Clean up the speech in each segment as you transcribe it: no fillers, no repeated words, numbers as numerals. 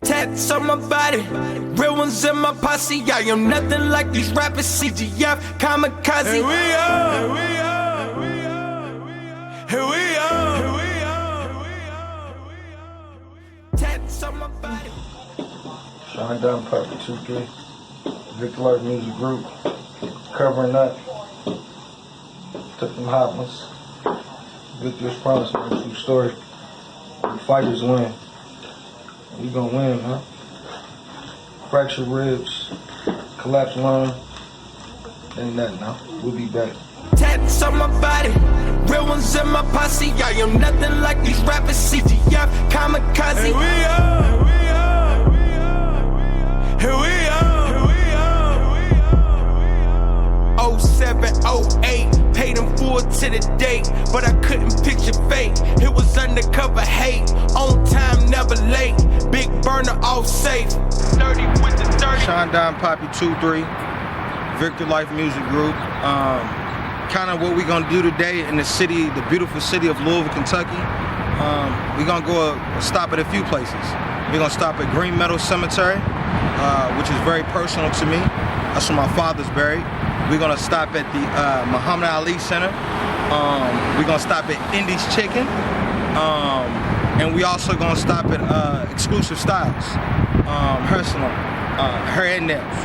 Tats on my body, real ones in my posse. I am nothing like these rappers. CGF, kamikaze. Here we are, here we are, here we are, here we are, here we are. Tats on my body. Chandon Papi 2-3, Victory Lyfe Music Group, covering that. Took them hot ones. Victor's promise, man. True story. The fighters win. We gonna win, huh? Fractured ribs, collapsed lung. Ain't nothing now. We'll be back. Tats on my body, real ones in my posse. I am nothing like these rappers. CGF, kamikaze. Here we are, here we are, here we are, here we are. 07, 08, paid them full to the date, but I couldn't picture fate. It was undercover hate, on time, never late. Big burner, all safe. 30 with the 30. Chandon Papi 2-3, Victory Lyfe Music Group. Kind of what we gonna do today in the city, the beautiful city of Louisville, Kentucky. We're gonna go stop at a few places. We're gonna stop at Green Meadow Cemetery, which is very personal to me. That's where my father's buried. We're gonna stop at the Muhammad Ali Center. We're gonna stop at Indy's Chicken. And we also gonna stop at Exclusive Styles, hair salon, hair and nails.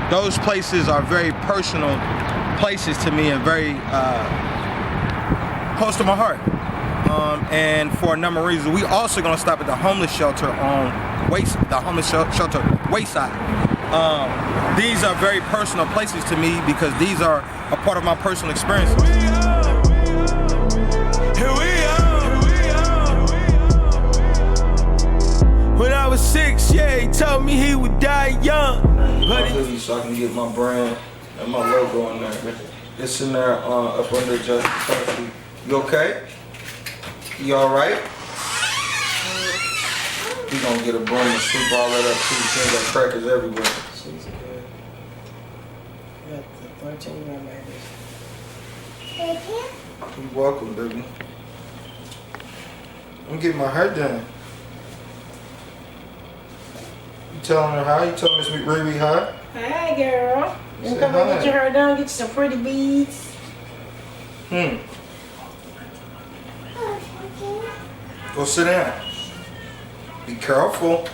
Those places are very personal places to me and very close to my heart. And for a number of reasons, we also gonna stop at the homeless shelter on shelter Wayside. These are very personal places to me because these are a part of my personal experiences. Here we are. When I was 6, yeah, he told me he would die young. My hoodie so I can get my brand and my logo on there. It's in there up under Justice Country. You okay? You alright? We gonna get a broom and sweep all that up too. You got crackers everywhere. She's good. Got the 13 reminders. You're welcome, baby. I'm getting my hair done. You telling her hi? You telling Miss Riri hi? Hi, girl. You Say come and hi. get your hair done, get you some pretty beads. Go sit down. Be careful.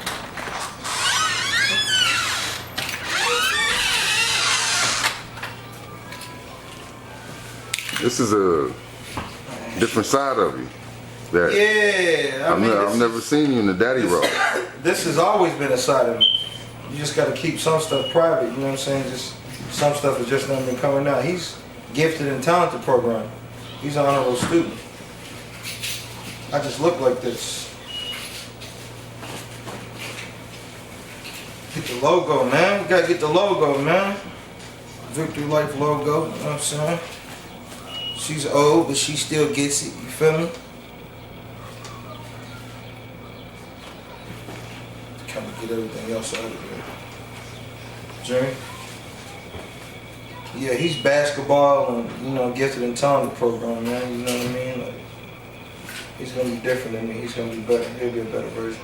This is a different side of you. That Yeah, I've never seen you in the daddy role. This has always been a side of me. You just got to keep some stuff private, you know what I'm saying? Just some stuff has just not been coming out. He's gifted and talented program. He's an honorable student. I just look like this. Get the logo, man. You gotta get the logo, man. Victory Lyfe logo, you know what I'm saying? She's old, but she still gets it, you feel me? Kind of get everything else out of there. Jimmy? Yeah, he's basketball and, you know, gifted and talented program, man. You know what I mean? Like, he's gonna be different than me. He's gonna be better. He'll be a better version.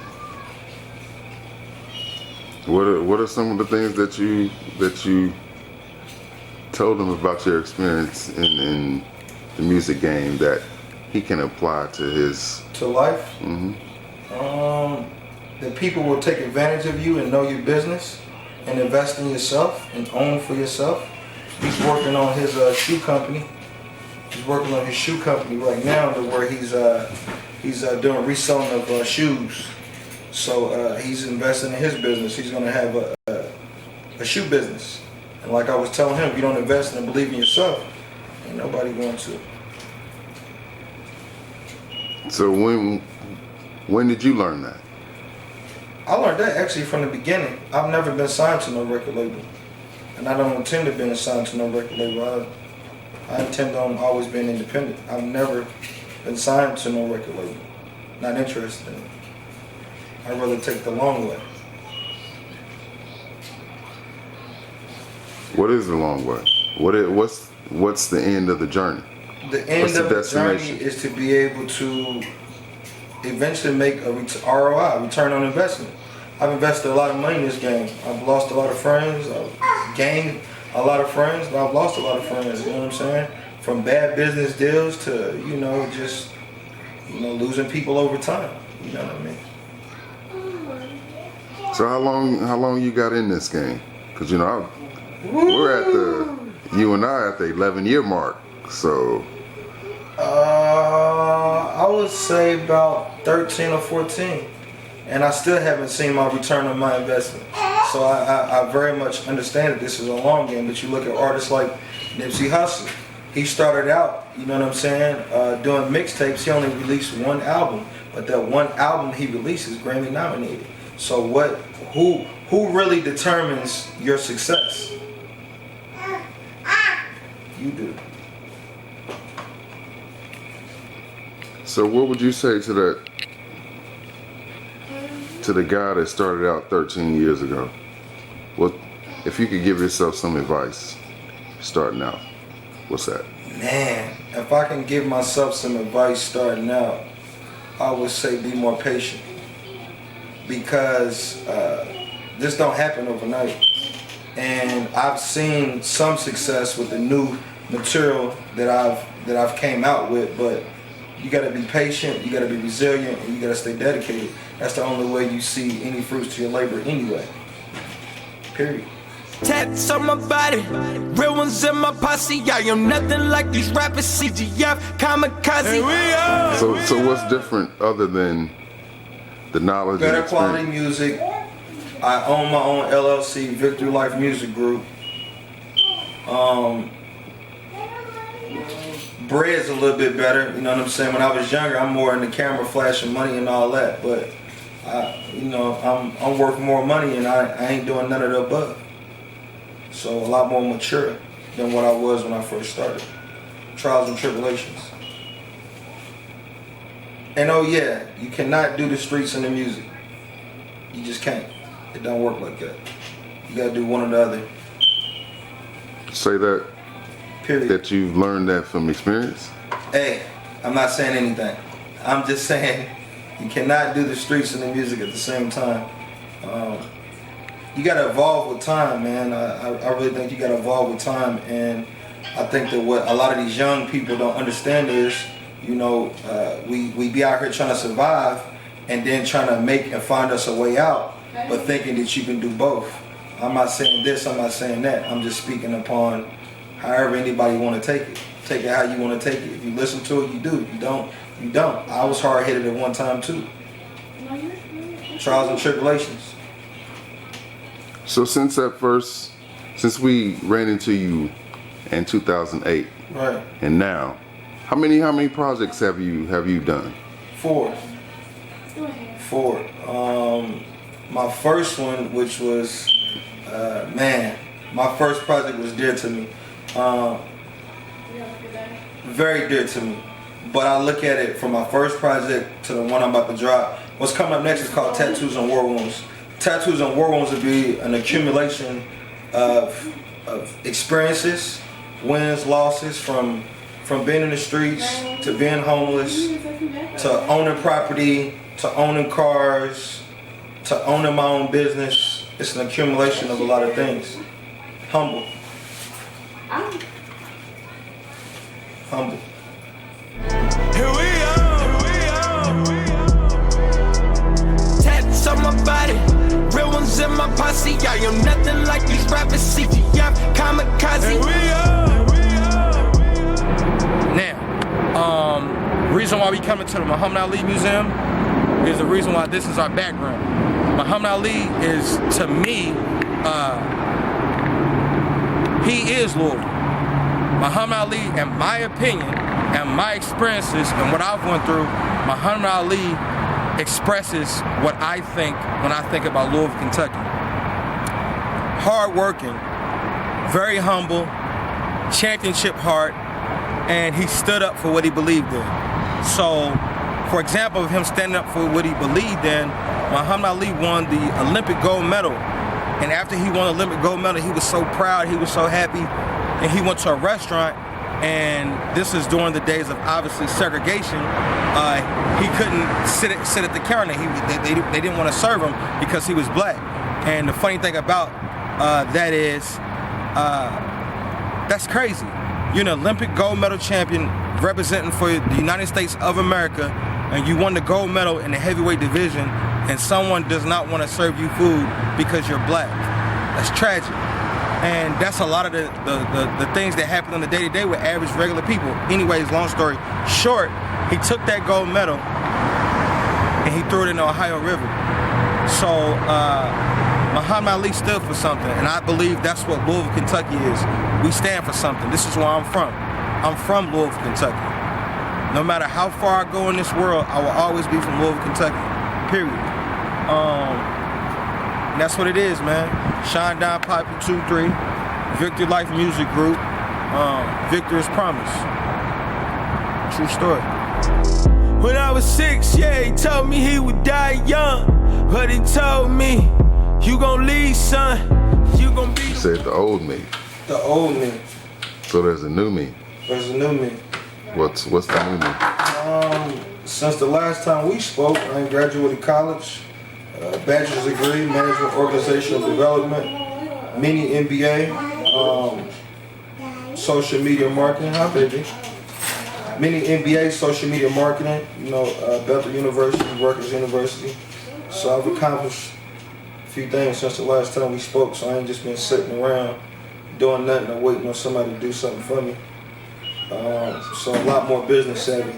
What are some of the things that you told him about your experience in the music game that he can apply to his life? Mm-hmm. That people will take advantage of you and know your business and invest in yourself and own for yourself. He's working on his shoe company. He's working on his shoe company right now to where he's doing reselling of shoes. So he's investing in his business. He's going to have a shoe business. And like I was telling him, if you don't invest and believe in yourself, ain't nobody going to. So when did you learn that? I learned that actually from the beginning. I've never been signed to no record label. And I don't intend to be signed to no record label. I intend on always being independent. I've never been signed to no record label. Not interested in it. I'd rather take the long way. What is the long way? What's the end of the journey? The end of the journey is to be able to eventually make a ROI, return on investment. I've invested a lot of money in this game. I've lost a lot of friends. I've gained a lot of friends, but I've lost a lot of friends. You know what I'm saying? From bad business deals to, you know, just, you know, losing people over time. You know what I mean? So how long you got in this game? Because, you know, we're at you and I at the 11-year mark. So I would say about 13 or 14. And I still haven't seen my return on my investment. So I very much understand that this is a long game, but you look at artists like Nipsey Hussle. He started out, you know what I'm saying, doing mixtapes. He only released one album, but that one album he released is Grammy nominated. So who really determines your success? You do. So what would you say to the guy that started out 13 years ago? What if you could give yourself some advice starting out? What's that? Man, if I can give myself some advice starting out, I would say be more patient, because this don't happen overnight. And I've seen some success with the new material that I've came out with, but you gotta be patient, you gotta be resilient, and you gotta stay dedicated. That's the only way you see any fruits to your labor anyway. Period. Tats on my body, real ones in my posse. I am nothing like these rappers, CGF, kamikaze. So what's different other than the knowledge Better and quality experience? music. I own my own LLC, Victory Lyfe Music Group. Bread's a little bit better, you know what I'm saying? When I was younger, I'm more in the camera, flashing money and all that, but I'm worth more money, and I ain't doing none of the above. So a lot more mature than what I was when I first started. Trials and tribulations. And oh yeah, you cannot do the streets and the music. You just can't. It don't work like that. You gotta do one or the other. Say that. Period. That you've learned that from experience? Hey, I'm not saying anything. I'm just saying you cannot do the streets and the music at the same time. You gotta evolve with time, man. I really think you gotta evolve with time, and I think that what a lot of these young people don't understand is, you know, we be out here trying to survive and then trying to make and find us a way out, but thinking that you can do both. I'm not saying this, I'm not saying that. I'm just speaking upon however anybody want to take it. Take it how you want to take it. If you listen to it, you do. If you don't, you don't. I was hard-headed at one time too. Trials and tribulations. So since we ran into you in 2008, Right. and now, how many projects have you done? 4. My first one, which was, my first project was dear to me. Very dear to me. But I look at it from my first project to the one I'm about to drop. What's coming up next is called Tattoos and War Wounds. Tattoos and War Wounds would be an accumulation of experiences, wins, losses, from being in the streets to being homeless, to owning property, to owning cars, to owning my own business. It's an accumulation of a lot of things. Humble. Humble. Here we are. Tats on my body, real ones in my posse. I am nothing like these rappers, CGF, kamikaze. Now, reason why we coming to the Muhammad Ali Museum is the reason why this is our background. Muhammad Ali is, to me, he is Louisville. Muhammad Ali, in my opinion, and my experiences and what I've went through, Muhammad Ali expresses what I think when I think about Louisville, Kentucky. Hard-working, very humble, championship heart, and he stood up for what he believed in. So, for example, of him standing up for what he believed in, Muhammad Ali won the Olympic gold medal. And after he won the Olympic gold medal, he was so proud, he was so happy, and he went to a restaurant And this is during the days of obviously segregation. He couldn't sit at the counter. They didn't want to serve him because he was black. And the funny thing about that is, that's crazy. You're an Olympic gold medal champion representing for the United States of America, and you won the gold medal in the heavyweight division, and someone does not want to serve you food because you're black. That's tragic. And that's a lot of the things that happen on the day-to-day with average, regular people. Anyways, long story short, he took that gold medal and he threw it in the Ohio River. So Muhammad Ali stood for something, and I believe that's what Louisville, Kentucky is. We stand for something. This is where I'm from. I'm from Louisville, Kentucky. No matter how far I go in this world, I will always be from Louisville, Kentucky, period. And that's what it is, man. Chandon Papi 2-3, Victory Lyfe Music Group, Victor's Promise. True story. When I was 6, yeah, he told me he would die young. But he told me, you gon' leave, son. You gon' be. You said the old me. The old me. So there's a new me. There's a new me. What's the new me? Since the last time we spoke, I graduated college, bachelor's degree, management organizational development, mini MBA, social media marketing. Hi, baby. Mini MBA, social media marketing. Bethel University, Rutgers University. So I've accomplished a few things since the last time we spoke. So I ain't just been sitting around doing nothing or waiting on somebody to do something for me. So a lot more business savvy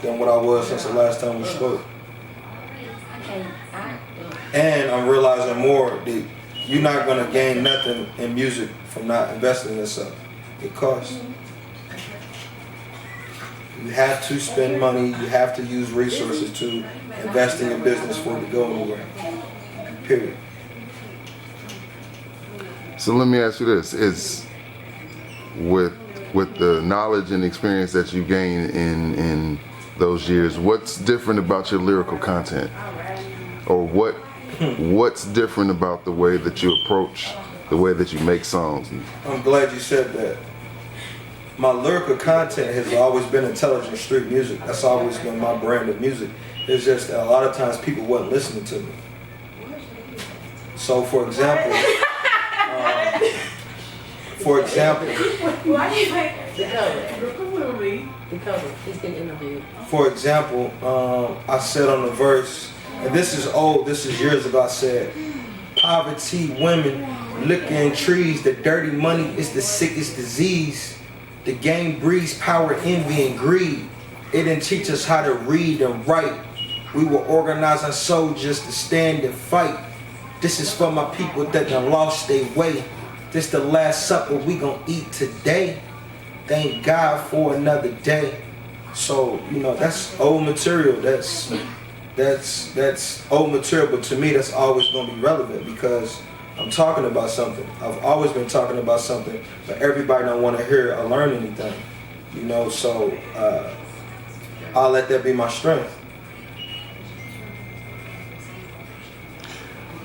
than what I was since the last time we spoke. And I'm realizing more that you're not gonna gain nothing in music from not investing in yourself. It costs. You have to spend money, you have to use resources to invest in your business for it to go anywhere. Period. So let me ask you this: is with the knowledge and experience that you gained in those years, what's different about your lyrical content, or what's different about the way that you approach, the way that you make songs? I'm glad you said that. My lyrical content has always been intelligent street music. That's always been my brand of music. It's just that a lot of times people wasn't listening to me. So for example, Why do you make the cover? He's getting interviewed. For example, I said on the verse, and this is old, this is years ago, I said, poverty, women, liquor and trees, the dirty money is the sickest disease. The game breeds power, envy, and greed. It didn't teach us how to read and write. We will organize our soldiers to stand and fight. This is for my people that done lost their way. This the last supper we gon' eat today. Thank God for another day. So, that's old material. That's old material, but to me that's always gonna be relevant because I'm talking about something. I've always been talking about something, but everybody don't want to hear or learn anything. So I'll let that be my strength.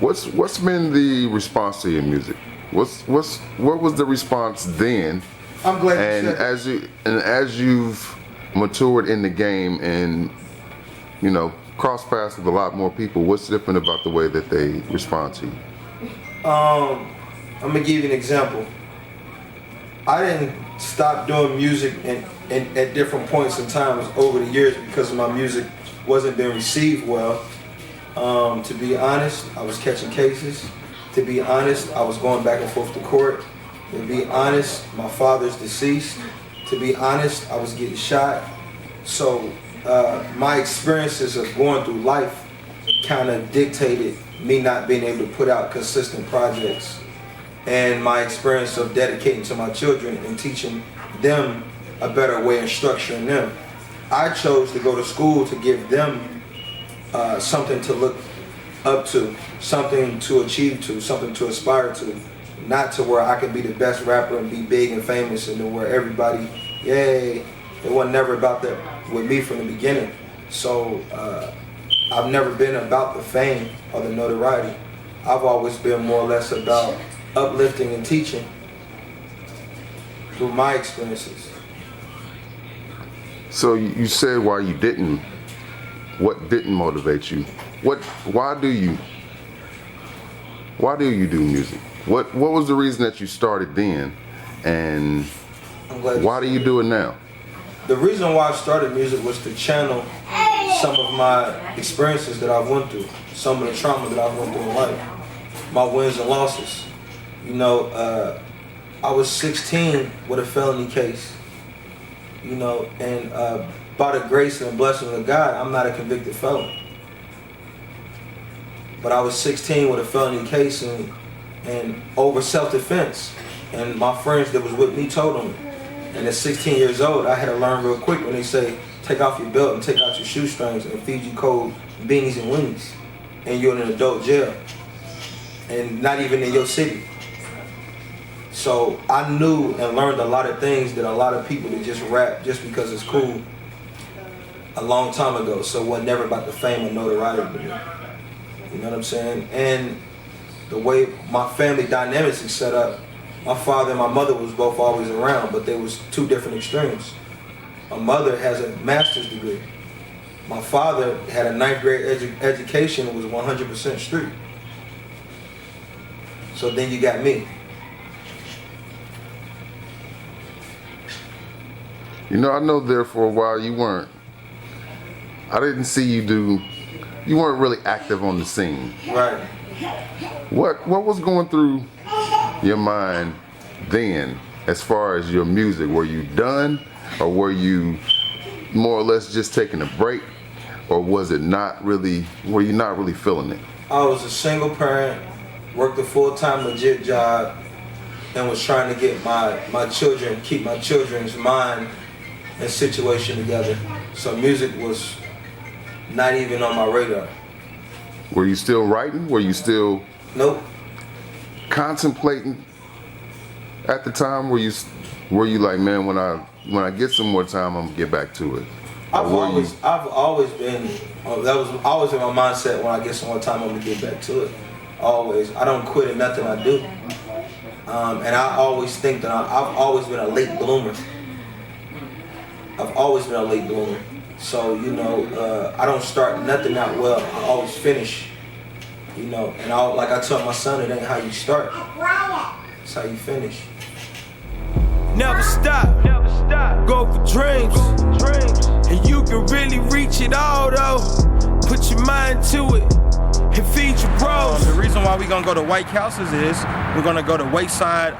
What's been the response to your music? What was the response then? I'm glad you said that. As you've matured in the game and cross paths with a lot more people, what's different about the way that they respond to you? I'm gonna give you an example. I didn't stop doing music at different points in times over the years because my music wasn't being received well. To be honest, I was catching cases. To be honest, I was going back and forth to court. To be honest, my father's deceased. To be honest, I was getting shot. So my experiences of going through life kind of dictated me not being able to put out consistent projects, and my experience of dedicating to my children and teaching them a better way and structuring them. I chose to go to school to give them something to look up to, something to achieve to, something to aspire to, not to where I can be the best rapper and be big and famous and then where everybody, yay. It wasn't never about that with me from the beginning. So I've never been about the fame or the notoriety. I've always been more or less about uplifting and teaching. through my experiences. So you said why you didn't. What didn't motivate you? Why do you do music? What was the reason that you started then, and why do you do it now? The reason why I started music was to channel some of my experiences that I've went through, some of the trauma that I've went through in life, my wins and losses. You know, I was 16 with a felony case, you know, and by the grace and blessing of God, I'm not a convicted felon. But I was 16 with a felony case and over self-defense. And my friends that was with me told on me. And at 16 years old, I had to learn real quick when they say, take off your belt and take out your shoestrings and feed you cold beanies and weenies. And you're in an adult jail. And not even in your city. So I knew and learned a lot of things that a lot of people that just rap just because it's cool a long time ago. So it was never about the fame or notoriety to me. You know what I'm saying? And the way my family dynamics is set up, my father and my mother was both always around, but they was two different extremes. My mother has a master's degree. My father had a 9th grade education and was 100% street. So then you got me. You know there for a while I didn't see you weren't really active on the scene. Right. What was going through your mind then as far as your music? Were you done, or were you more or less just taking a break, or were you not really feeling it? I was a single parent, worked a full-time legit job, and was trying to get keep my children's mind and situation together. So music was not even on my radar. Were you still writing? Were you still Nope. contemplating at the time? Were you like, man, when I get some more time, I'm gonna get back to it? I've always been, that was always in my mindset, when I get some more time, I'm gonna get back to it. Always. I don't quit at nothing I do. And I always think that I've always been a late bloomer. I've always been a late bloomer. So, you know, I don't start nothing out well. I always finish. You know, and like I tell my son, it ain't how you start. It's how you finish. Never stop. Go for dreams. And you can really reach it all though. Put your mind to it and feed your bros. The reason why we're gonna go to White Houses is we're gonna go to Wayside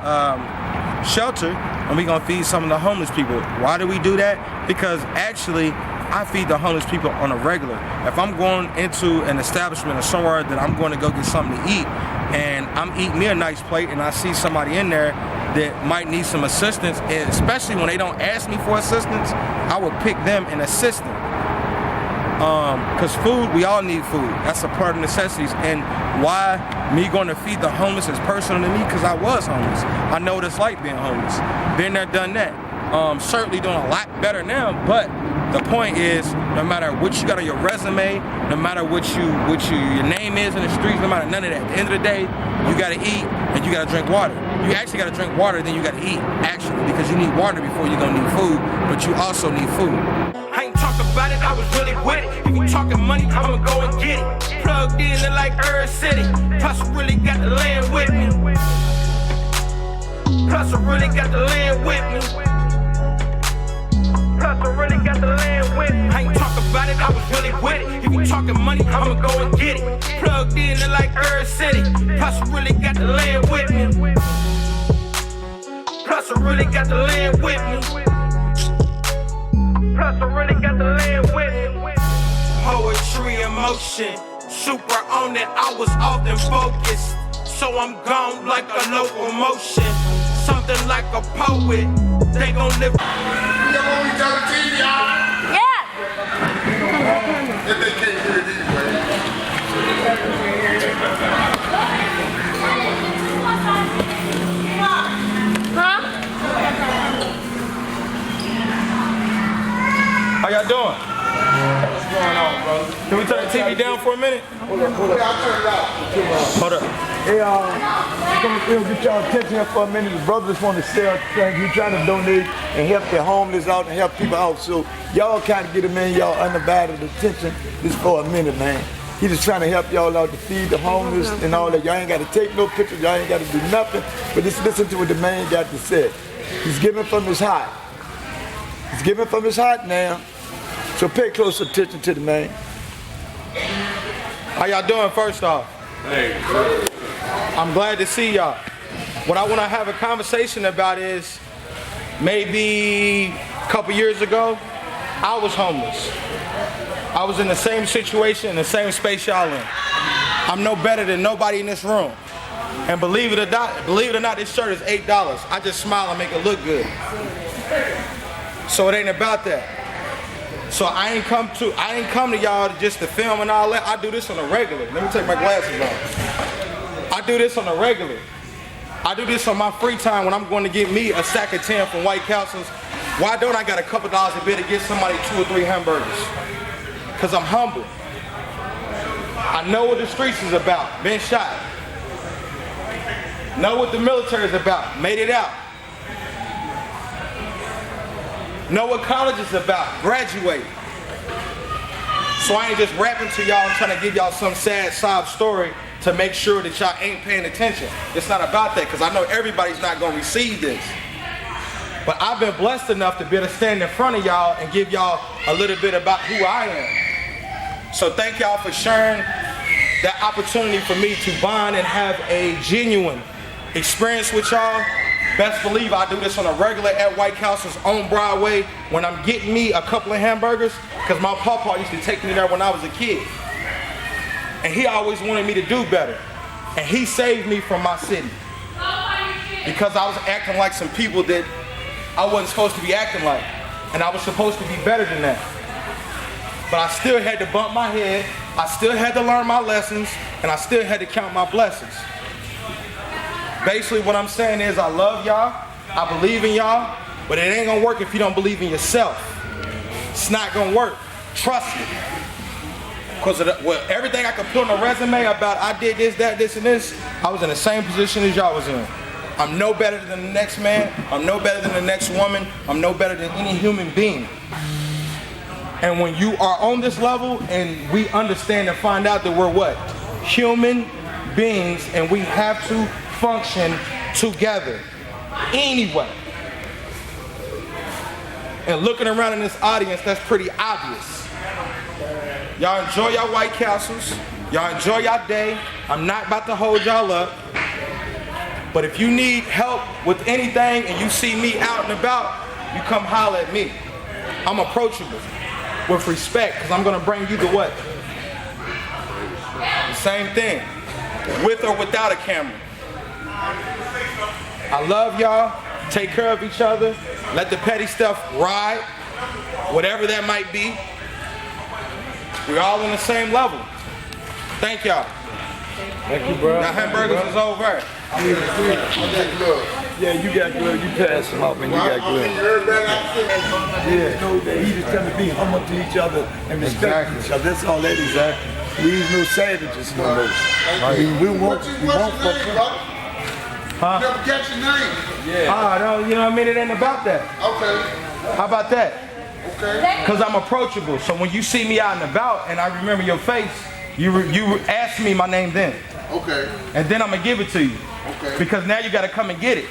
Shelter and we're gonna feed some of the homeless people. Why do we do that? Because actually, I feed the homeless people on a regular. If I'm going into an establishment or somewhere that I'm going to go get something to eat, and I'm eating me a nice plate, and I see somebody in there that might need some assistance, and especially when they don't ask me for assistance, I would pick them and assist them. Because food, we all need food. That's a part of necessities. And why me going to feed the homeless is personal to me? Because I was homeless. I know what it's like being homeless. Been there, done that. Certainly doing a lot better now, but the point is, no matter what you got on your resume, no matter what your name is in the streets, no matter none of that, at the end of the day, you gotta eat and you gotta drink water. You actually gotta drink water, then you gotta eat, actually, because you need water before you're gonna need food, but you also need food. I ain't talking about it, I was really with it. If you talking money, I'ma go and get it. Plugged in to Laikyra City. Plus I really got the land with me. Plus I really got the land with me. Plus I really got the land with me. I ain't talking about it, I was really with it. If you talking money, I'ma go and get it. Plugged in to Laikyra City. Plus I really got the land with me. Plus I really got the land with me. Plus I really got the land with me. Poetry in motion, super on it, I was often focused. So I'm gone like a locomotion. Something like a poet, they gon' live. Yeah! If they can't hear it anyway. Huh? How y'all doing? What's going on, bro? Can we turn the TV down for a minute? Hold up. Hold up. Hey, we'll get y'all attention here for a minute. The brothers want to sell things. We're trying to donate and help the homeless out and help people out. So y'all kind of get him in y'all undivided attention just for a minute, man. He's just trying to help y'all out to feed the homeless and all that. Y'all ain't got to take no pictures. Y'all ain't got to do nothing. But just listen to what the man got to say. He's giving from his heart. He's giving from his heart now. So pay close attention to the man. How y'all doing first off? Hey. I'm glad to see y'all. What I want to have a conversation about is maybe a couple years ago, I was homeless. I was in the same situation, in the same space y'all in. I'm no better than nobody in this room. And believe it or not, this shirt is $8. I just smile and make it look good. So it ain't about that. So I ain't come to y'all just to film and all that. I do this on a regular. Let me take my glasses off. I do this on a regular. I do this on my free time when I'm going to get me a sack of 10 from White Castles. Why don't I got a couple dollars a bit to get somebody 2 or 3 hamburgers? Because I'm humble. I know what the streets is about. Been shot. Know what the military is about. Made it out. Know what college is about. Graduate. So I ain't just rapping to y'all and trying to give y'all some sad sob story to make sure that y'all ain't paying attention. It's not about that, because I know everybody's not going to receive this. But I've been blessed enough to be able to stand in front of y'all and give y'all a little bit about who I am. So thank y'all for sharing that opportunity for me to bond and have a genuine experience with y'all. Best believe I do this on a regular at White Castles on Broadway when I'm getting me a couple of hamburgers, because my papa used to take me there when I was a kid. And he always wanted me to do better. And he saved me from my city. Because I was acting like some people that I wasn't supposed to be acting like. And I was supposed to be better than that. But I still had to bump my head, I still had to learn my lessons, and I still had to count my blessings. Basically what I'm saying is I love y'all, I believe in y'all, but it ain't gonna work if you don't believe in yourself. It's not gonna work, trust me. Because everything I could put on a resume about I did this, that, this, and this, I was in the same position as y'all was in. I'm no better than the next man, I'm no better than the next woman, I'm no better than any human being. And when you are on this level and we understand and find out that we're what? Human beings, and we have to function together anyway. And looking around in this audience, that's pretty obvious. Y'all enjoy y'all White Castles. Y'all enjoy y'all day. I'm not about to hold y'all up. But if you need help with anything and you see me out and about, you come holler at me. I'm approachable with respect, because I'm going to bring you the what? The same thing, with or without a camera. I love y'all. Take care of each other. Let the petty stuff ride, whatever that might be. We're all on the same level. Thank y'all. Thank you, bro. Now hamburgers is over. Yeah, you got good. You pass them up and you got good. Yeah, know that he just trying to be humble to each other and respect each other. That's all that is. We ain't no savages no more. I mean, we won't fuck. Huh? Never catch your name. Yeah. No, you know what I mean? It ain't about that. Okay. How about that? Okay. Because I'm approachable. So when you see me out and about and I remember your face, you ask me my name then. Okay. And then I'm going to give it to you. Okay. Because now you got to come and get it.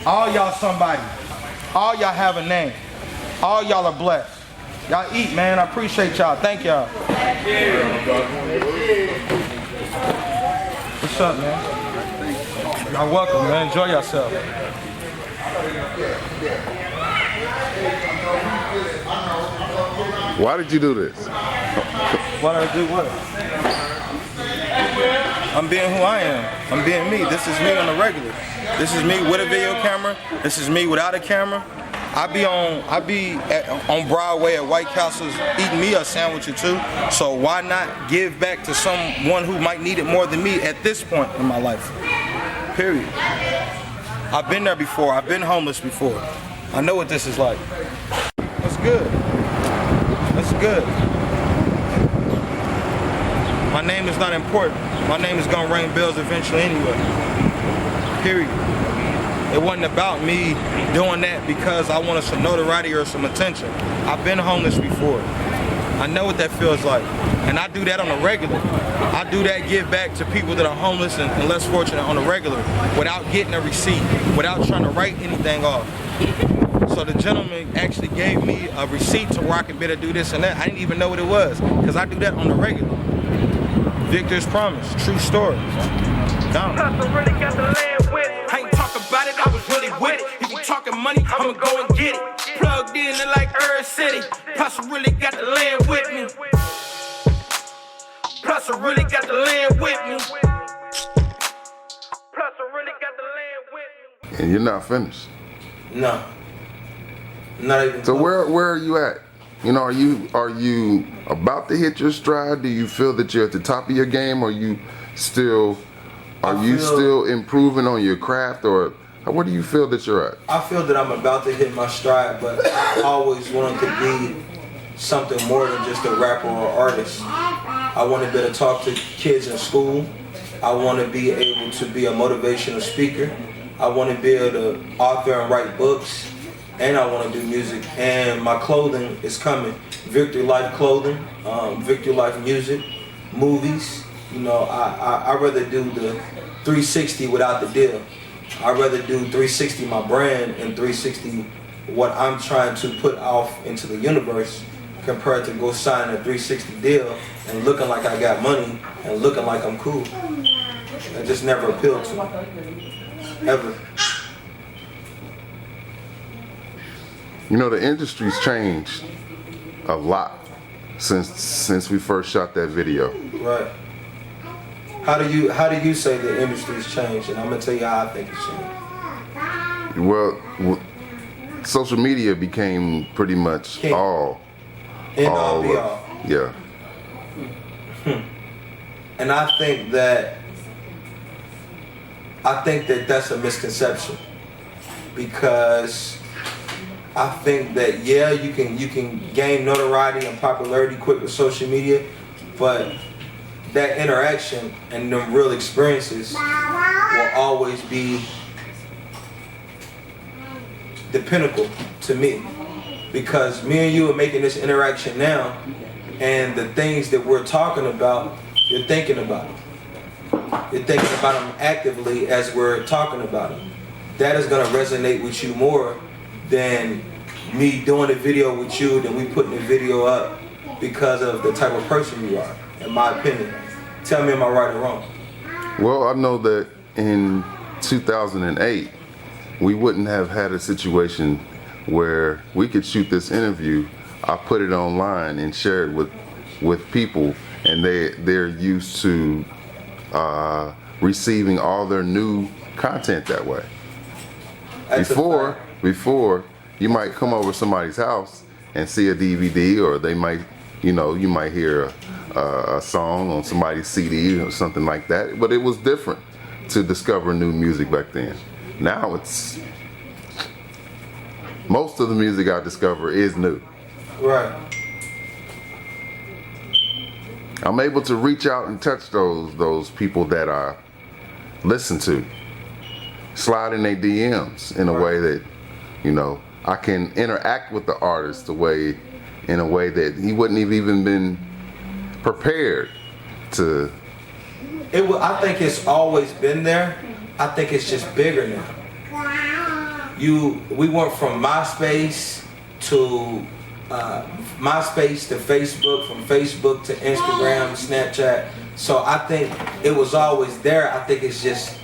All y'all somebody. All y'all have a name. All y'all are blessed. Y'all eat, man. I appreciate y'all. Thank y'all. What's up, man? Y'all welcome, man. Enjoy yourself. Why did you do this? Why did I do what? I'm being who I am. I'm being me. This is me on the regular. This is me with a video camera. This is me without a camera. I be on Broadway at White Castles eating me a sandwich or two. So why not give back to someone who might need it more than me at this point in my life? Period. I've been there before. I've been homeless before. I know what this is like. What's good? Let's good. My name is not important. My name is gonna ring bells eventually anyway. Period. It wasn't about me doing that because I wanted some notoriety or some attention. I've been homeless before. I know what that feels like. And I do that on a regular. I do that give back to people that are homeless and less fortunate on a regular without getting a receipt, without trying to write anything off. So the gentleman actually gave me a receipt to where I could better do this and that. I didn't even know what it was because I do that on the regular. Victor's promise, true story. Down. I ain't talking about it, I was really with it. If you talking money, I'ma go and get it. Plugged in like Earth City. Plus I really got the land with me. Plus I really got the land with me. Plus I really got the land with me. And you're not finished. No. Not even So close. where are you at? You know, are you about to hit your stride? Do you feel that you're at the top of your game? Or are you still improving on your craft, or where do you feel that you're at? I feel that I'm about to hit my stride, but I always wanted to be something more than just a rapper or artist. I want to be able to talk to kids in school. I want to be able to be a motivational speaker. I want to be able to author and write books. And I want to do music. And my clothing is coming. Victory Lyfe clothing, Victory Lyfe music, movies. You know, I'd rather do the 360 without the deal. I'd rather do 360 my brand and 360 what I'm trying to put off into the universe compared to go sign a 360 deal and looking like I got money and looking like I'm cool. That just never appealed to me. Ever. You know, the industry's changed a lot since we first shot that video. Right. How do you say the industry's changed? And I'm gonna tell you how I think it's changed. Well, social media became pretty much all be all. Yeah. And I think that that's a misconception, because I think that you can gain notoriety and popularity quick with social media, but that interaction and them real experiences will always be the pinnacle to me, because me and you are making this interaction now, and the things that we're talking about, you're thinking about them. You're thinking about them actively as we're talking about them. That is going to resonate with you more than me doing a video with you, then we putting the video up because of the type of person you are, in my opinion. Tell me, am I right or wrong? Well, I know that in 2008, we wouldn't have had a situation where we could shoot this interview, I put it online and share it with people, and they're used to receiving all their new content that way. Before, you might come over to somebody's house and see a DVD, or they might, you might hear a song on somebody's CD or something like that. But it was different to discover new music back then. Now it's, most of the music I discover is new. Right. I'm able to reach out and touch those people that I listen to, slide in their DMs in a way that, I can interact with the artist in a way that he wouldn't have even been prepared to. I think it's always been there. I think it's just bigger now. We went from MySpace to Facebook, from Facebook to Instagram, Snapchat. So I think it was always there. I think it's just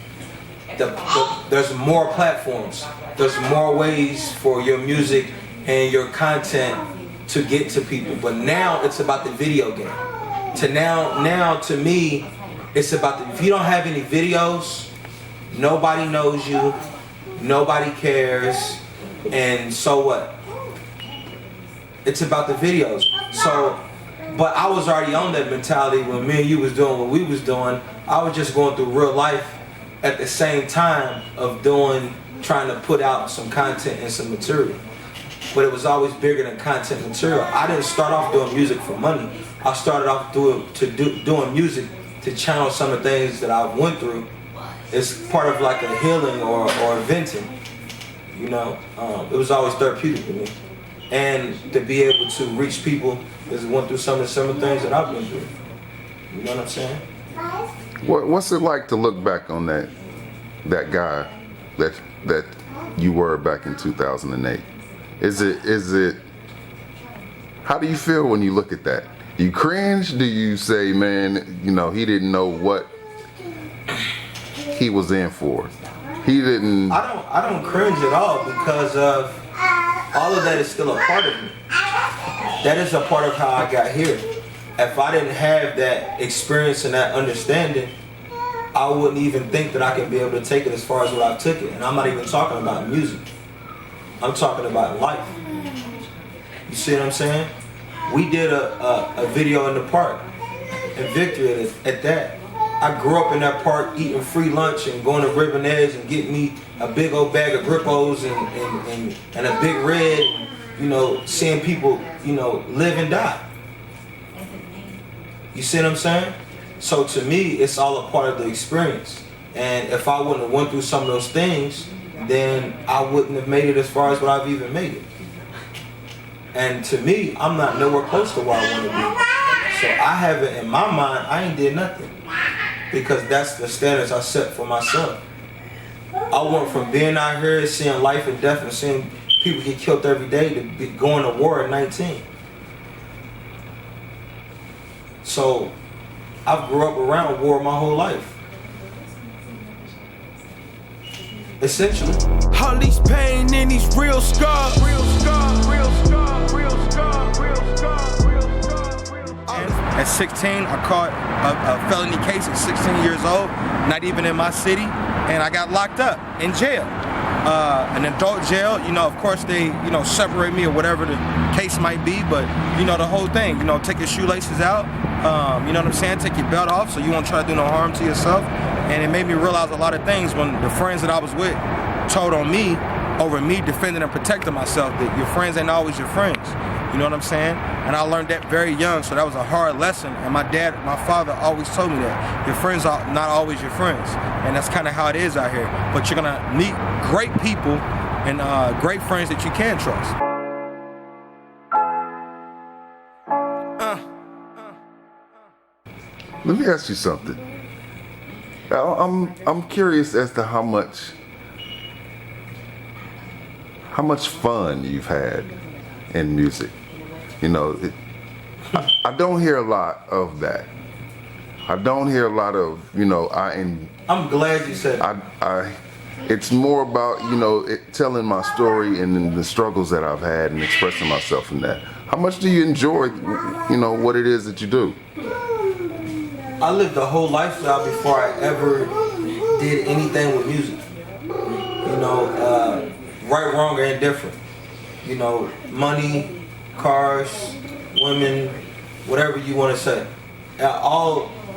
there's more platforms. There's more ways for your music and your content to get to people. But now it's about the video game. Now to me, it's about if you don't have any videos, nobody knows you, nobody cares, and so what? It's about the videos. So, but I was already on that mentality when me and you was doing what we was doing. I was just going through real life at the same time of trying to put out some content and some material. but it was always bigger than content material. I didn't start off doing music for money. I started off doing music to channel some of the things that I went through. It's part of like a healing or venting, you know. It was always therapeutic to me. And to be able to reach people that went through some of the similar things that I've been through. You know what I'm saying? What's it like to look back on that guy that you were back in 2008? Is it? How do you feel when you look at that? Do you cringe? Do you say, man, you know, he didn't know what he was in for? He didn't. I don't cringe at all because of all of that is still a part of me. That is a part of how I got here. If I didn't have that experience and that understanding, I wouldn't even think that I could be able to take it as far as what I took it. And I'm not even talking about music. I'm talking about life. You see what I'm saying? We did a video in the park in Victory at that. I grew up in that park eating free lunch and going to Ribbon Edge and getting me a big old bag of Grippos and a big red, you know, seeing people, you know, live and die. You see what I'm saying? So to me, it's all a part of the experience. And if I wouldn't have went through some of those things, then I wouldn't have made it as far as what I've even made it. And to me, I'm not nowhere close to where I want to be. So I haven't, in my mind, I ain't did nothing. Because that's the standards I set for myself. I went from being out here, seeing life and death and seeing people get killed every day to be going to war at 19. So I grew up around war my whole life. Essentially. All these pain and these real scars. Real scars, real scars, real scars, real scars, real scars, real scars. At 16, I caught a felony case at 16 years old, not even in my city, and I got locked up in jail. An adult jail, you know, of course they, you know, separate me or whatever the case might be, but, you know, the whole thing, you know, take your shoelaces out, you know what I'm saying, take your belt off so you won't try to do no harm to yourself. And it made me realize a lot of things when the friends that I was with told on me over me defending and protecting myself, that your friends ain't always your friends. You know what I'm saying? And I learned that very young, so that was a hard lesson. And my father always told me that your friends are not always your friends. And that's kind of how it is out here. But you're gonna meet great people and great friends that you can trust. Let me ask you something. I'm curious as to how much fun you've had in music. You know, I don't hear a lot of that. I don't hear a lot of, you know, I'm glad you said that. It's more about, you know, telling my story and the struggles that I've had and expressing myself in that. How much do you enjoy, you know, what it is that you do? I lived a whole lifestyle before I ever did anything with music. You know, right, wrong, or indifferent. You know, money, cars, women, whatever you want to say.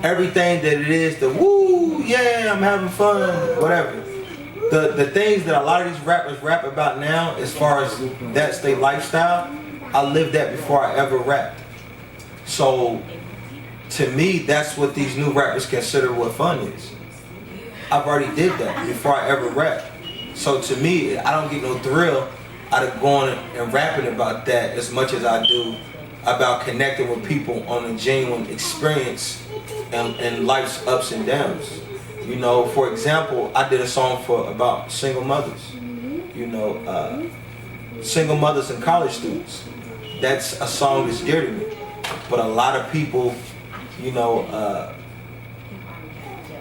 Everything that it is, the woo, yeah, I'm having fun, whatever. The things that a lot of these rappers rap about now, as far as that's their lifestyle, I lived that before I ever rapped. So, to me, that's what these new rappers consider what fun is. I've already did that before I ever rapped. So to me, I don't get no thrill out of going and rapping about that as much as I do about connecting with people on a genuine experience and life's ups and downs. You know, for example, I did a song about single mothers. You know, single mothers and college students. That's a song that's dear to me. But a lot of people, you know,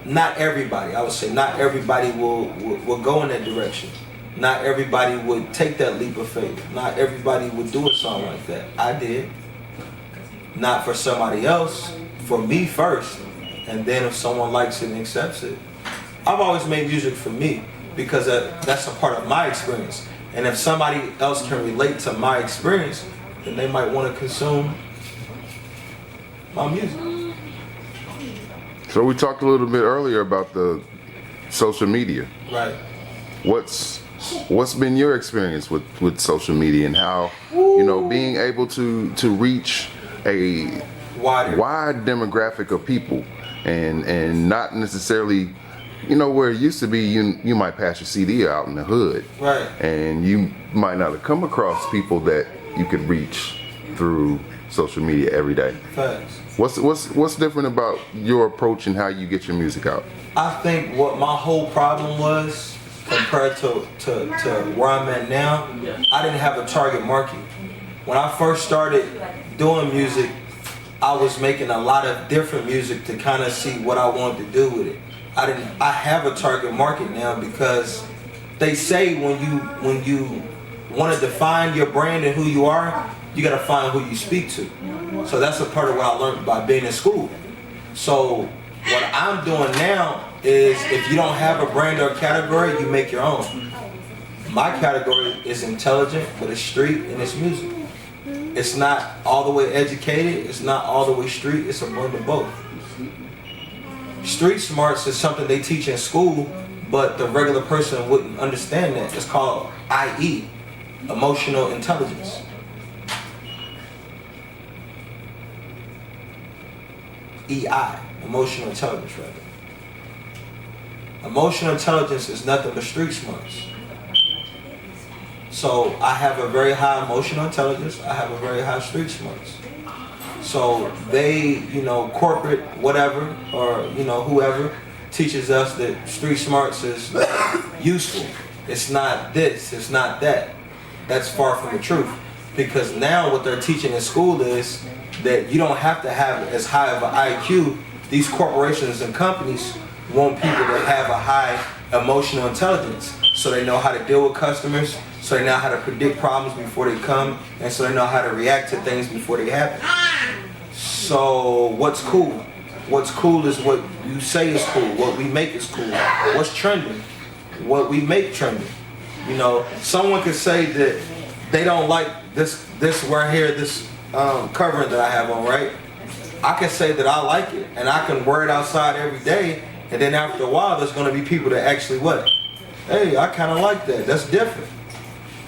not everybody, I would say not everybody will go in that direction. Not everybody would take that leap of faith. Not everybody would do a song like that. I did. Not for somebody else, for me first. And then if someone likes it and accepts it. I've always made music for me because that's a part of my experience. And if somebody else can relate to my experience, then they might want to consume my music. So we talked a little bit earlier about the social media. Right. What's What's been your experience with social media and how, you know, being able to reach a wide demographic of people and not necessarily, you know, where it used to be you might pass your CD out in the hood, right, and you might not have come across people that you could reach through social media every day. Thanks. What's different about your approach and how you get your music out? I think what my whole problem was compared to where I'm at now, I didn't have a target market. When I first started doing music, I was making a lot of different music to kind of see what I wanted to do with it. I have a target market now because they say when you want to define your brand and who you are, you got to find who you speak to. So that's a part of what I learned by being in school. So what I'm doing now is if you don't have a brand or a category, you make your own. My category is intelligent, but it's street and it's music. It's not all the way educated, it's not all the way street, it's a blend of both. Street smarts is something they teach in school, but the regular person wouldn't understand that. It's called IE, emotional intelligence. EI, emotional intelligence, rather. Emotional intelligence is nothing but street smarts. So I have a very high emotional intelligence, I have a very high street smarts. So they, you know, corporate, whatever, or, you know, whoever teaches us that street smarts is useful. It's not this, it's not that. That's far from the truth. Because now what they're teaching in school is that you don't have to have as high of an IQ. These corporations and companies want people to have a high emotional intelligence, so they know how to deal with customers, so they know how to predict problems before they come, and so they know how to react to things before they happen. So what's cool? What's cool is what you say is cool. What we make is cool. What's trending? What we make trending. You know, someone could say that they don't like this right here, this covering that I have on, right? I can say that I like it, and I can wear it outside every day, and then after a while, there's going to be people that actually what? Hey, I kind of like that. That's different.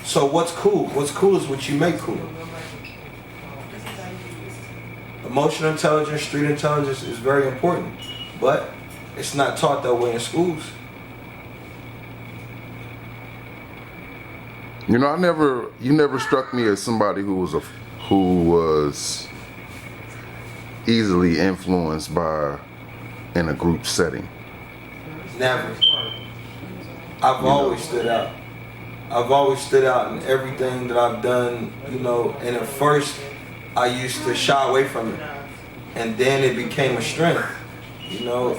So what's cool? What's cool is what you make cool. Emotional intelligence, street intelligence is very important, but it's not taught that way in schools. You know, you never struck me as somebody who was easily influenced by in a group setting. Never. I've always stood out. I've always stood out in everything that I've done, you know, and at first I used to shy away from it. And then it became a strength, you know,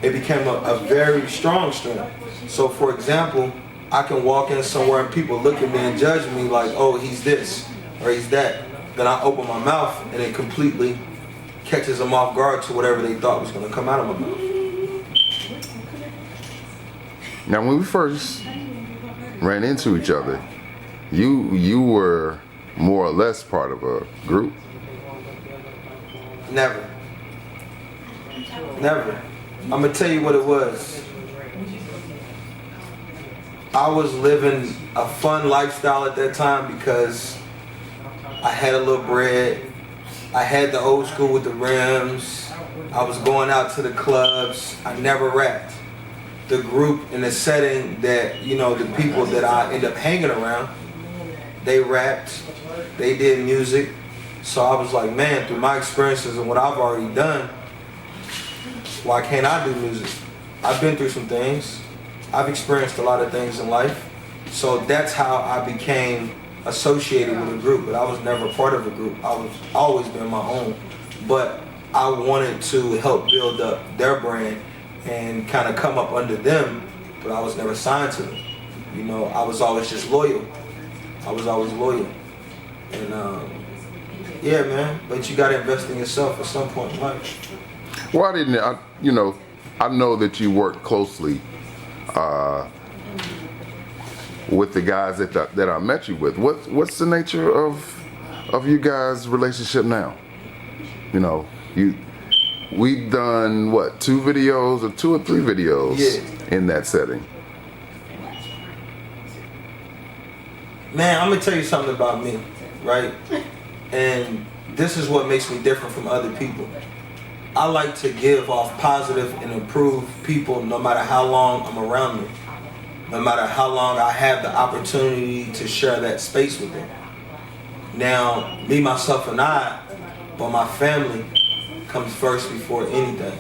it became a very strong strength. So for example, I can walk in somewhere and people look at me and judge me like, oh, he's this or he's that. Then I open my mouth and it completely catches them off guard to whatever they thought was going to come out of my mouth. Now, when we first ran into each other, you were more or less part of a group. Never. Never. I'm going to tell you what it was. I was living a fun lifestyle at that time because I had a little bread. I had the old school with the rims. I was going out to the clubs. I never rapped. The group in the setting that, you know, the people that I end up hanging around, they rapped, they did music. So I was like, man, through my experiences and what I've already done, why can't I do music? I've been through some things. I've experienced a lot of things in life. So that's how I became associated with a group, but I was never part of a group. I was always been my own. But I wanted to help build up their brand and kind of come up under them, but I was never signed to them. You know, I was always just loyal. I was always loyal. And yeah, man, but you gotta invest in yourself at some point in life. Why didn't I, you know, I know that you work closely with the guys that I met you with. What's the nature of you guys' relationship now? You know, we've done what, 2 videos or 2 or 3 videos in that setting. Man, I'm gonna tell you something about me, right? And this is what makes me different from other people. I like to give off positive and improve people no matter how long I'm around them. No matter how long I have the opportunity to share that space with them. Now, me, myself, and I, but my family comes first before anything.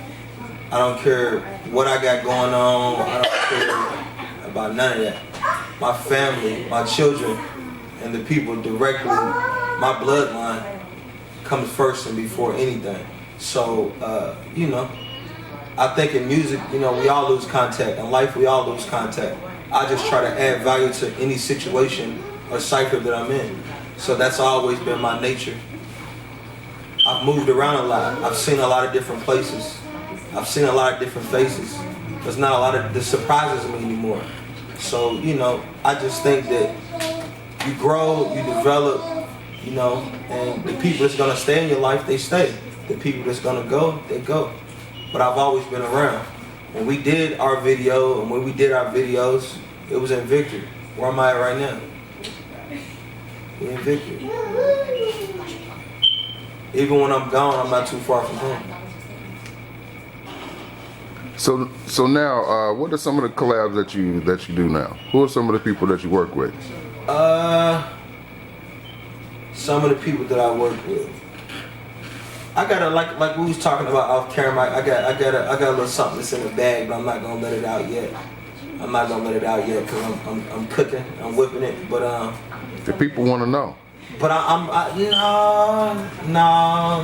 I don't care what I got going on. I don't care about none of that. My family, my children, and the people directly, my bloodline, comes first and before anything. So, you know, I think in music, you know, we all lose contact. In life, we all lose contact. I just try to add value to any situation or cycle that I'm in. So that's always been my nature. I've moved around a lot. I've seen a lot of different places. I've seen a lot of different faces. There's not a lot of that surprises me anymore. So, you know, I just think that you grow, you develop, you know, and the people that's gonna stay in your life, they stay. The people that's gonna go, they go. But I've always been around. When we did our video, and when we did our videos, it was in Victory. Where am I at right now? We're in Victory. Even when I'm gone, I'm not too far from home. So now, what are some of the collabs that you do now? Who are some of the people that you work with? Some of the people that I work with. I got a like we was talking about off camera. I got a little something that's in the bag, but I'm not gonna let it out yet. I'm not gonna let it out yet because I'm cooking, I'm whipping it. But The people want to know. But no.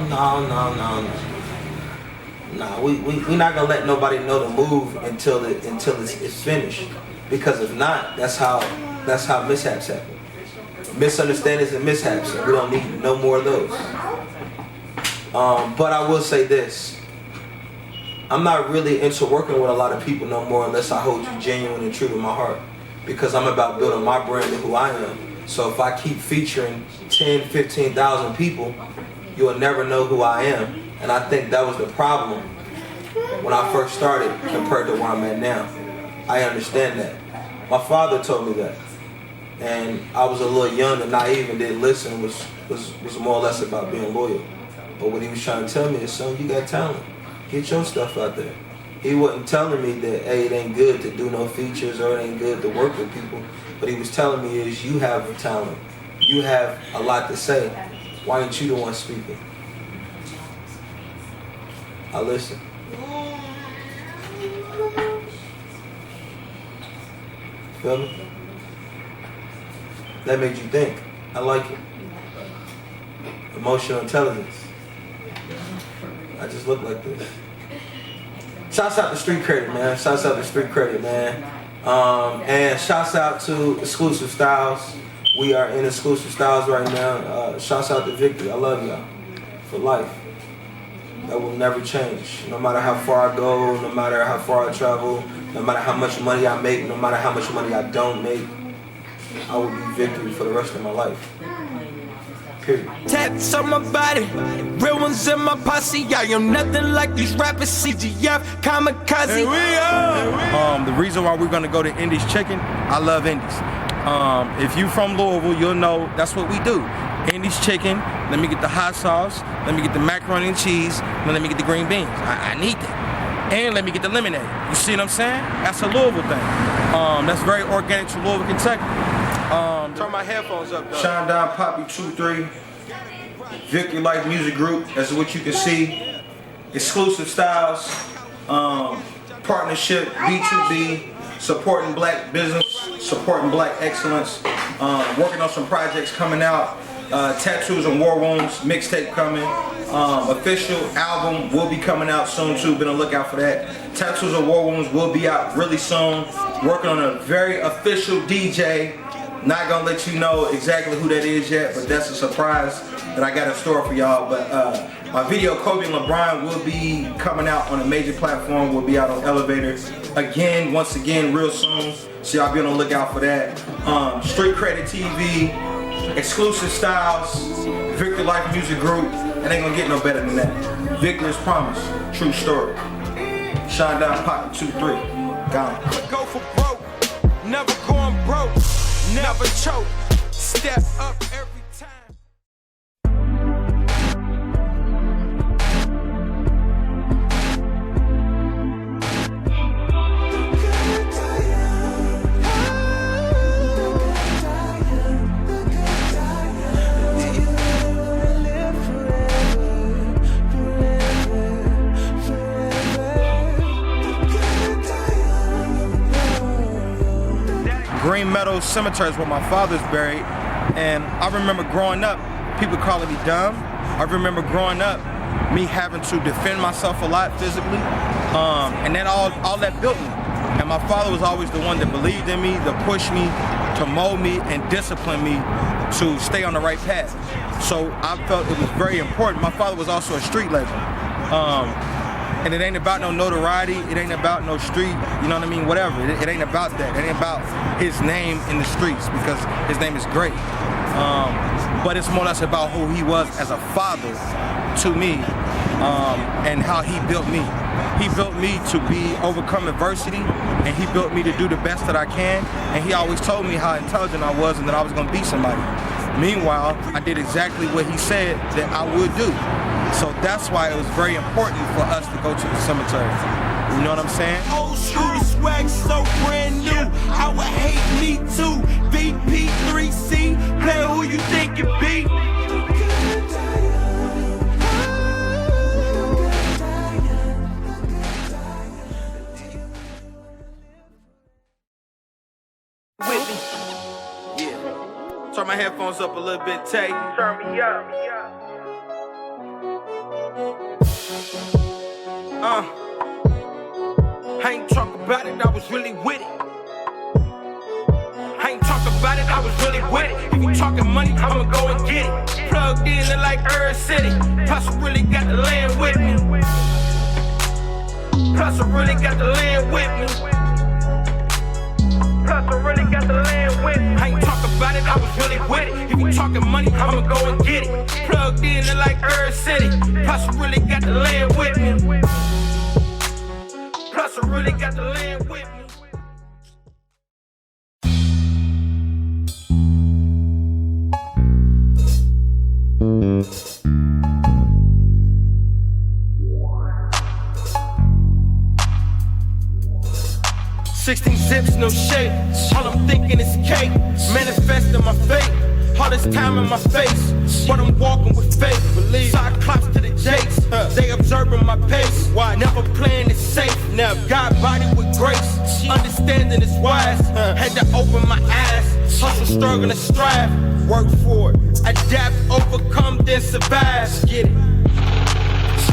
We not gonna let nobody know the move until it's finished. Because if not, that's how mishaps happen. Misunderstandings and mishaps. We don't need no more of those. But I will say this. I'm not really into working with a lot of people no more unless I hold you genuine and true to my heart. Because I'm about building my brand and who I am. So if I keep featuring 10, 15,000 people, you'll never know who I am. And I think that was the problem when I first started compared to where I'm at now. I understand that. My father told me that. And I was a little young and naive and didn't listen. Was more or less about being loyal. But what he was trying to tell me is, son, you got talent. Get your stuff out there. He wasn't telling me that, hey, it ain't good to do no features or it ain't good to work with people. What he was telling me is, you have talent. You have a lot to say. Why ain't you the one speaking? I listen. Feel me? That made you think. I like it. Emotional intelligence. I just look like this. Shouts out to Street Credit, man. Shouts out to Street Credit, man. And shouts out to Exclusive Styles. We are in Exclusive Styles right now. Shouts out to Victory. I love y'all. For life. That will never change. No matter how far I go, no matter how far I travel, no matter how much money I make, no matter how much money I don't make, I will be Victory for the rest of my life. Period. Tats on my body, real ones in my posse. I am nothing like these rappers. CGF, kamikaze. Here we are. The reason why we're gonna go to Indies Chicken, I love Indies. If you from Louisville, you'll know that's what we do. Indies Chicken. Let me get the hot sauce. Let me get the macaroni and cheese. And let me get the green beans. I need that. And let me get the lemonade. You see what I'm saying? That's a Louisville thing. That's very organic to Louisville, Kentucky. Turn my headphones up, though. Chandon Papi 2-3. Victory Lyfe Music Group. That's what you can see. Exclusive Styles. Partnership, B2B. Supporting black business. Supporting black excellence. Working on some projects coming out. Tattoos and War Wounds. Mixtape coming. Official album will be coming out soon too. Be on the lookout for that. Tattoos and War Wounds will be out really soon. Working on a very official DJ. Not gonna let you know exactly who that is yet, but that's a surprise that I got in store for y'all. But my video, Kobe and LeBron, will be coming out on a major platform. Will be out on Elevator again, once again, real soon. So y'all be on the lookout for that. Street Credit TV, Exclusive Styles, Victory Lyfe Music Group. It ain't gonna get no better than that. Victor's Promise, true story. Chandon Papi 2-3, gone. Go for broke, never going broke, never choke. Step up every time. Green Meadows Cemetery is where my father's buried, and I remember growing up, people calling me dumb. I remember growing up, me having to defend myself a lot physically, and then all that built me. And my father was always the one that believed in me, that pushed me, to mold me and discipline me to stay on the right path. So I felt it was very important. My father was also a street legend. And it ain't about no notoriety, it ain't about no street, you know what I mean, whatever. It ain't about that. It ain't about his name in the streets, because his name is great. But it's more or less about who he was as a father to me, and how he built me. He built me to overcome adversity, and he built me to do the best that I can, and he always told me how intelligent I was and that I was gonna be somebody. Meanwhile, I did exactly what he said that I would do. So that's why it was very important for us to go to the cemetery. You know what I'm saying? Old school swag so brand new. I would hate me too. V.I.P 3C, play who you think it be. With me. Yeah. Turn my headphones up a little bit, Taye. Turn me up. I ain't talk about it, I was really with it. I ain't talk about it, I was really with it. If you talking money, I'ma go and get it. Plugged in to like Earth City. Plus I really got the land with me. Plus I really got the land with me. Plus I really got the land with me. I ain't talk about it, I was really with it. If you talking money, I'ma go and get it. Plugged in to like Earth City. Plus I really got the land with me. Plus I really got the land with me. 16 zips, no shape. All I'm thinking is cake. Manifesting my fate. All this time in my face, but I'm walking with faith. Cyclops to the jakes, they observing my pace. Never playing it safe, God body with grace. Understanding is wise, had to open my eyes. Hustle, struggle, and strive, work for it. Adapt, overcome, then survive. Get it.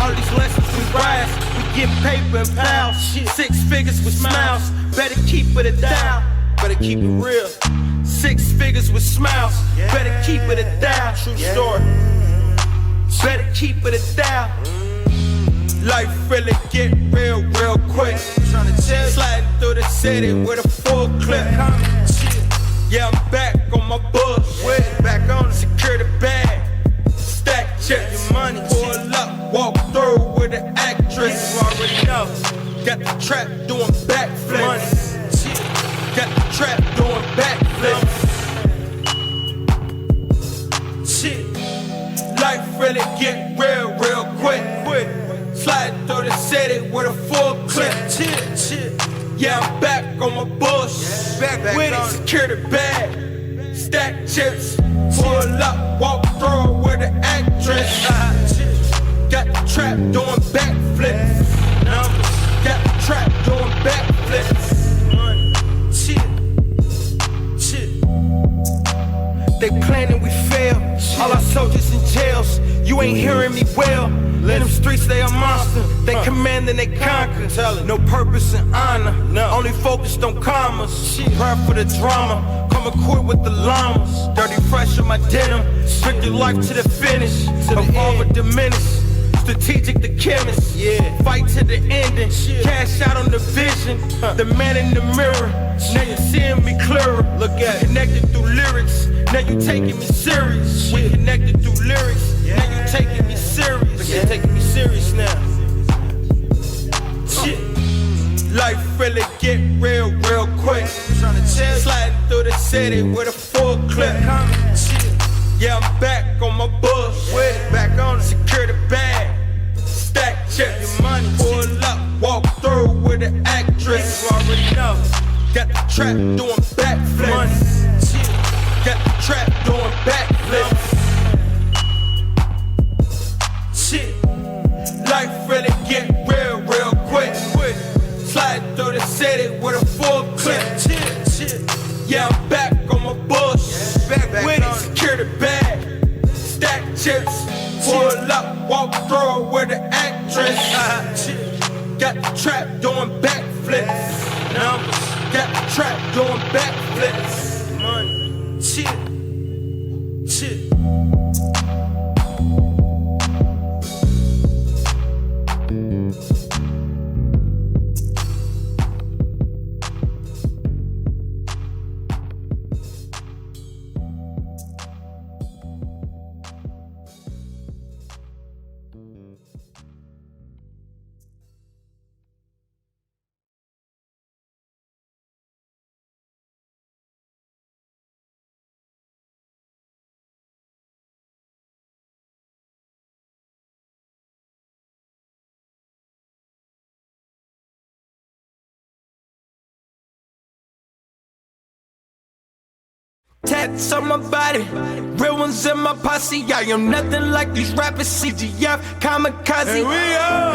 All these lessons we rise, we get paper and pounds. 6 figures with smiles, better keep it down. Better keep it real. 6 figures with smiles, better keep it down. True story. Better keep it down. Life really get real, real quick. Sliding through the city with a full clip. Yeah, I'm back on my bus. Back on it. Secure the bag. Stack chips. Money. Pull up, walk through with an actress. You already know. Got the trap doing backflips. Got the trap doing backflips. Shit. Life really get real, real quick. Sliding through the city with a full clip. Yeah, I'm back on my bush. Back with it, secure the bag. Stack chips. Pull up, walk through with an actress. Got the trap doing backflips. Got the trap doing backflips. They planning, we fail. All our soldiers in jails. You ain't hearing me well. In them streets, they a monster. They command and they conquer. No purpose and honor. Only focused on commas. Prep for the drama. Come equipped with the llamas. Dirty fresh in my denim. Victory Lyfe to the finish. Evolve or diminish. Strategic the chemist. Fight to the ending. Cash out on the vision. The man in the mirror. Now you seeing me clearer. Look at it. Connected through lyrics. Now you taking me serious. We connected through lyrics. Now you taking me serious. You taking me serious now. Shit. Life really get real, real quick. Sliding through the city with a full clip. Pull up, walk through with the actress. You already know. Got the trap doing backflips. Got the trap doing backflips. Shit, life really get real, real quick. Slide through the city with a full clip. Yeah, I'm back on my bullshit. Back with it, secure the bag. Stack chips. Pull up, walk through with the actress. Got the trap doing backflips. Got the trap doing backflips. Money, shit. Tats on my body, real ones in my posse. I am nothing like these rappers. CGF, kamikaze. Here we are.